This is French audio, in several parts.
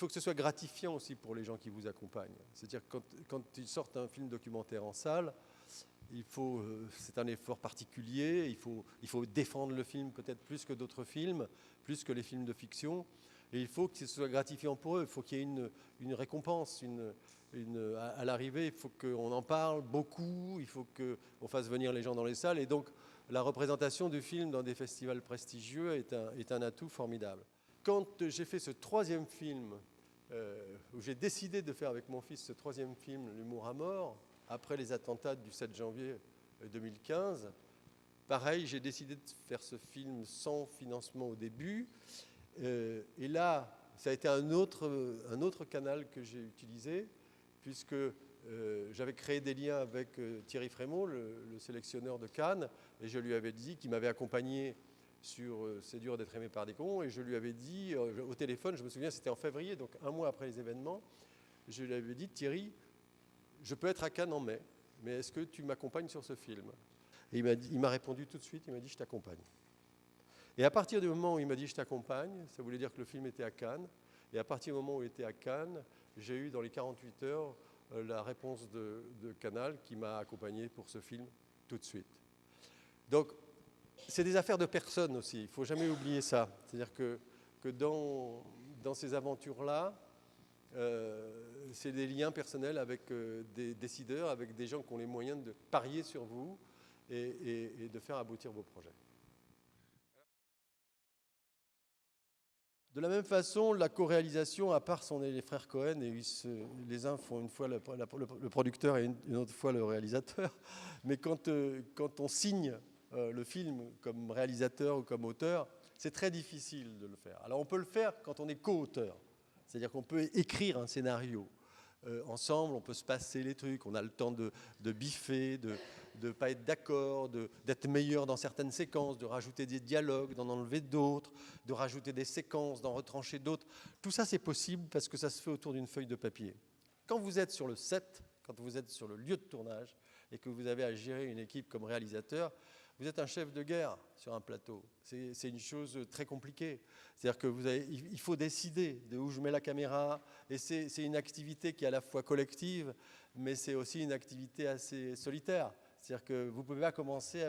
faut que ce soit gratifiant aussi pour les gens qui vous accompagnent. C'est-à-dire que quand ils sortent un film documentaire en salle, c'est un effort particulier, il faut défendre le film peut-être plus que d'autres films, plus que les films de fiction, et il faut que ce soit gratifiant pour eux, il faut qu'il y ait une récompense, à l'arrivée, il faut qu'on en parle beaucoup, il faut qu'on fasse venir les gens dans les salles, et donc la représentation du film dans des festivals prestigieux est un atout formidable. Quand j'ai fait ce troisième film, où j'ai décidé de faire avec mon fils ce troisième film, L'humour à mort, après les attentats du 7 janvier 2015, pareil, j'ai décidé de faire ce film sans financement au début. Et là, ça a été un autre canal que j'ai utilisé, puisque j'avais créé des liens avec Thierry Frémaux, le sélectionneur de Cannes, et je lui avais dit qu'il m'avait accompagné sur C'est dur d'être aimé par des cons, et je lui avais dit au téléphone, je me souviens, c'était en février, donc un mois après les événements, je lui avais dit, Thierry, je peux être à Cannes en mai, mais est-ce que tu m'accompagnes sur ce film? Et il m'a répondu tout de suite, il m'a dit, je t'accompagne. Et à partir du moment où il m'a dit, je t'accompagne, ça voulait dire que le film était à Cannes, et à partir du moment où il était à Cannes, j'ai eu dans les 48 heures la réponse de Canal qui m'a accompagné pour ce film tout de suite. Donc, c'est des affaires de personnes aussi, il ne faut jamais oublier ça. C'est-à-dire que dans ces aventures-là, c'est des liens personnels avec des décideurs, avec des gens qui ont les moyens de parier sur vous et de faire aboutir vos projets. De la même façon, la co-réalisation, à part si on est les frères Cohen, et les uns font une fois le producteur et une autre fois le réalisateur, mais quand on signe le film comme réalisateur ou comme auteur, c'est très difficile de le faire. Alors on peut le faire quand on est co-auteur, c'est-à-dire qu'on peut écrire un scénario. Ensemble, on peut se passer les trucs, on a le temps de biffer, de ne pas être d'accord, d'être meilleur dans certaines séquences, de rajouter des dialogues, d'en enlever d'autres, de rajouter des séquences, d'en retrancher d'autres. Tout ça, c'est possible parce que ça se fait autour d'une feuille de papier. Quand vous êtes sur le set, quand vous êtes sur le lieu de tournage et que vous avez à gérer une équipe comme réalisateur, vous êtes un chef de guerre sur un plateau. C'est une chose très compliquée. C'est-à-dire qu'il faut décider de où je mets la caméra. Et c'est une activité qui est à la fois collective, mais c'est aussi une activité assez solitaire. C'est-à-dire que vous ne pouvez pas commencer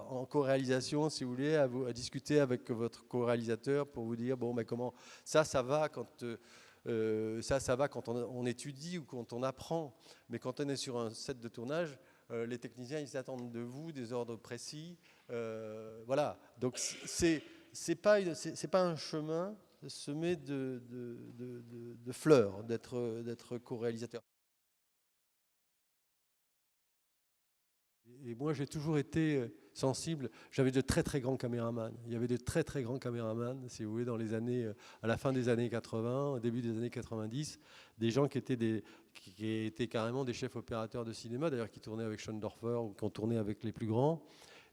en co-réalisation, si vous voulez, à discuter avec votre co-réalisateur pour vous dire, bon, mais comment ça va quand... ça va quand on étudie ou quand on apprend. Mais quand on est sur un set de tournage, les techniciens, ils attendent de vous des ordres précis. Voilà. Donc, c'est pas un chemin semé de fleurs d'être co-réalisateur. Et moi, j'ai toujours été sensible. J'avais de très, très grands caméramans. Il y avait de très, très grands caméramans, si vous voulez, dans les années, à la fin des années 80, au début des années 90, des gens qui étaient carrément des chefs opérateurs de cinéma, d'ailleurs, qui tournaient avec Schoendorfer ou qui ont tourné avec les plus grands,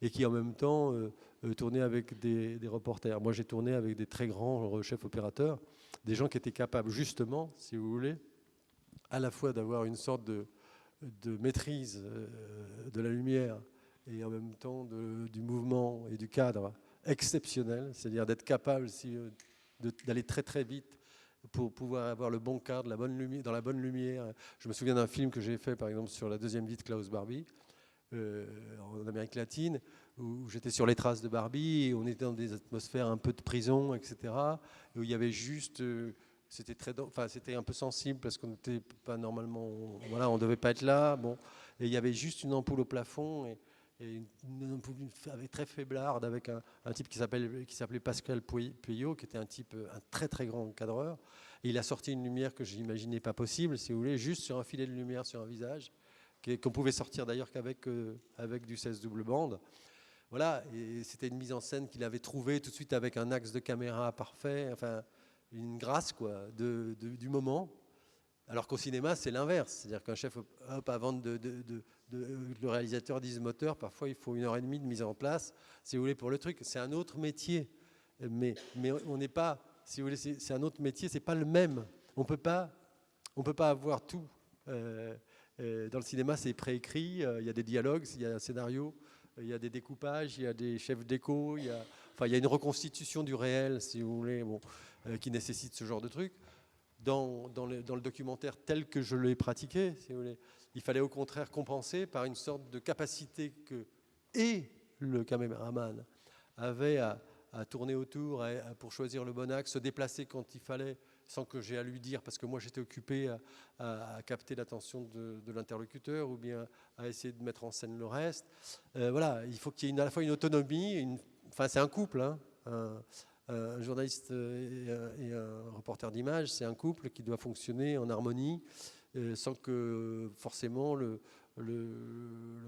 et qui, en même temps, tournaient avec des reporters. Moi, j'ai tourné avec des très grands chefs opérateurs, des gens qui étaient capables, justement, si vous voulez, à la fois d'avoir une sorte de maîtrise de la lumière et en même temps du mouvement et du cadre exceptionnel, c'est-à-dire d'être capable d'aller très très vite pour pouvoir avoir le bon cadre, dans la bonne lumière. Je me souviens d'un film que j'ai fait par exemple sur la deuxième vie de Klaus Barbie en Amérique latine, où j'étais sur les traces de Barbie et on était dans des atmosphères un peu de prison, etc. Où il y avait juste... c'était un peu sensible parce qu'on n'était pas normalement, voilà, on devait pas être là, bon, et il y avait juste une ampoule au plafond et une ampoule très faiblarde avec un type qui s'appelait Pascal Pueyo, qui était un très très grand cadreur, et il a sorti une lumière que je n'imaginais pas possible, si vous voulez, juste sur un filet de lumière sur un visage, qu'on pouvait sortir d'ailleurs qu'avec du 16 double bande. Voilà, et c'était une mise en scène qu'il avait trouvée tout de suite avec un axe de caméra parfait, enfin une grâce quoi, du moment. Alors qu'au cinéma, c'est l'inverse. C'est-à-dire qu'un chef, avant que le réalisateur dise moteur, parfois il faut 1h30 de mise en place, si vous voulez, pour le truc. C'est un autre métier. Mais on n'est pas, si vous voulez, c'est un autre métier, c'est pas le même. On peut pas avoir tout. Dans le cinéma, c'est préécrit, il y a des dialogues, il y a un scénario. il y a des découpages, il y a des chefs d'écho, enfin, il y a une reconstitution du réel, si vous voulez, bon, qui nécessite ce genre de truc. Dans le documentaire tel que je l'ai pratiqué, si vous voulez, il fallait au contraire compenser par une sorte de capacité que le caméraman avait à tourner autour, pour choisir le bon axe, se déplacer quand il fallait, sans que j'ai à lui dire, parce que moi j'étais occupé à capter l'attention de l'interlocuteur ou bien à essayer de mettre en scène le reste. Voilà, il faut qu'il y ait à la fois une autonomie, enfin c'est un couple, hein, un journaliste et un reporter d'image, c'est un couple qui doit fonctionner en harmonie, sans que forcément le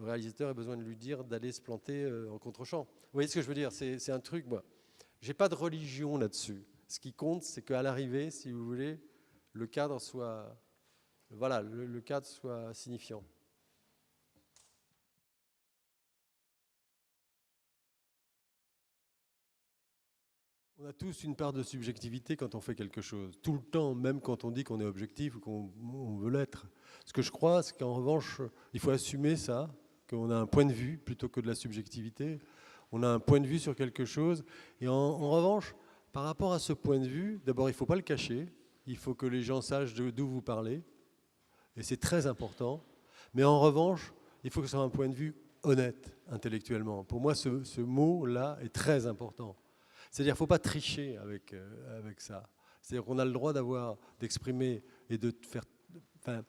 réalisateur ait besoin de lui dire d'aller se planter en contre-champ. Vous voyez ce que je veux dire? C'est un truc, moi. J'ai pas de religion là-dessus. Ce qui compte, c'est qu'à l'arrivée, si vous voulez, le cadre soit, voilà, le cadre soit signifiant. On a tous une part de subjectivité quand on fait quelque chose. Tout le temps, même quand on dit qu'on est objectif ou qu'on veut l'être. Ce que je crois, c'est qu'en revanche, il faut assumer ça, qu'on a un point de vue plutôt que de la subjectivité. On a un point de vue sur quelque chose. Et en revanche, par rapport à ce point de vue, d'abord, il ne faut pas le cacher. Il faut que les gens sachent d'où vous parlez. Et c'est très important. Mais en revanche, il faut que ce soit un point de vue honnête intellectuellement. Pour moi, ce mot-là est très important. C'est-à-dire qu'il ne faut pas tricher avec ça. C'est-à-dire qu'on a le droit d'exprimer et de faire... Enfin,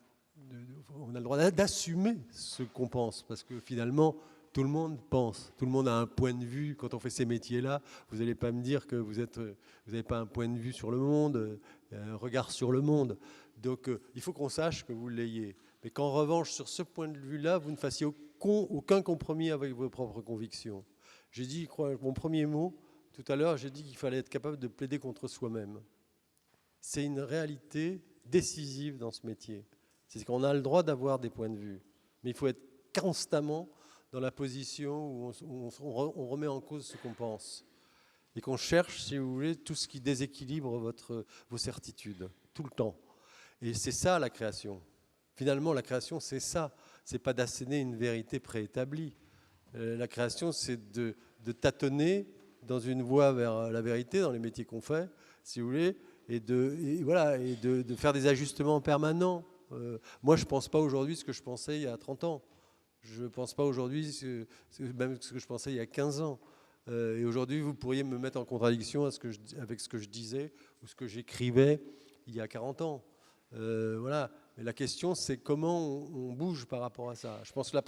on a le droit d'assumer ce qu'on pense, parce que finalement, tout le monde pense. Tout le monde a un point de vue. Quand on fait ces métiers-là, vous n'allez pas me dire que vous n'avez pas un point de vue sur le monde, un regard sur le monde. Donc, il faut qu'on sache que vous l'ayez. Mais qu'en revanche, sur ce point de vue-là, vous ne fassiez aucun compromis avec vos propres convictions. J'ai dit, je crois, mon premier mot... Tout à l'heure, j'ai dit qu'il fallait être capable de plaider contre soi-même. C'est une réalité décisive dans ce métier. C'est qu'on a le droit d'avoir des points de vue, mais il faut être constamment dans la position où on remet en cause ce qu'on pense et qu'on cherche, si vous voulez, tout ce qui déséquilibre vos certitudes, tout le temps. Et c'est ça la création. Finalement, la création, c'est ça. C'est pas d'asséner une vérité préétablie. La création, c'est de tâtonner dans une voie vers la vérité, dans les métiers qu'on fait, si vous voulez, et de faire des ajustements permanents. Moi, je ne pense pas aujourd'hui ce que je pensais il y a 30 ans. Je ne pense pas aujourd'hui même ce que je pensais il y a 15 ans. Et aujourd'hui, vous pourriez me mettre en contradiction avec ce que je disais ou ce que j'écrivais il y a 40 ans. Voilà. Mais la question, c'est comment on bouge par rapport à ça. Je pense que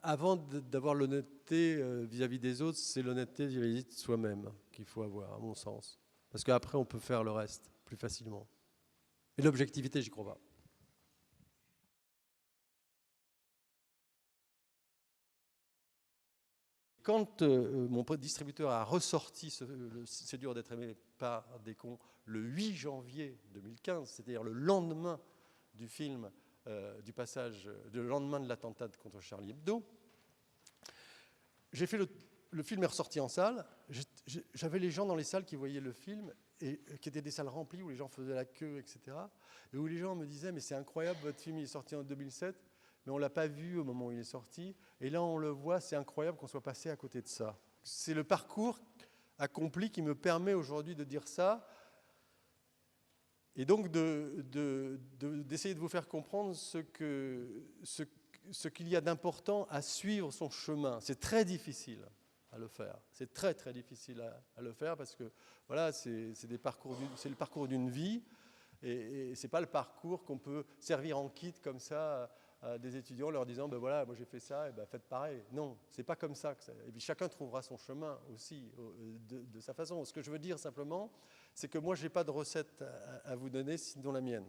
avant d'avoir l'honnêteté vis-à-vis des autres, c'est l'honnêteté vis-à-vis de soi-même qu'il faut avoir, à mon sens. Parce qu'après, on peut faire le reste plus facilement. Et l'objectivité, j'y crois pas. Quand mon distributeur a ressorti C'est dur d'être aimé par des cons le 8 janvier 2015, c'est-à-dire le lendemain du film, du passage, le lendemain de l'attentat contre Charlie Hebdo, j'ai fait le film est ressorti en salle. J'avais les gens dans les salles qui voyaient le film et qui étaient des salles remplies où les gens faisaient la queue, etc. Et où les gens me disaient mais c'est incroyable, votre film il est sorti en 2007, mais on l'a pas vu au moment où il est sorti. Et là on le voit, c'est incroyable qu'on soit passé à côté de ça. C'est le parcours accompli qui me permet aujourd'hui de dire ça. Et donc d'essayer de vous faire comprendre ce qu'il y a d'important à suivre son chemin. C'est très difficile à le faire. C'est très très difficile à le faire parce que voilà, c'est le parcours d'une vie et c'est pas le parcours qu'on peut servir en kit comme ça à des étudiants leur disant ben voilà, moi j'ai fait ça et ben faites pareil. Non, c'est pas comme ça. Et puis chacun trouvera son chemin aussi de sa façon. Ce que je veux dire simplement, c'est que moi j'ai pas de recette à vous donner sinon la mienne.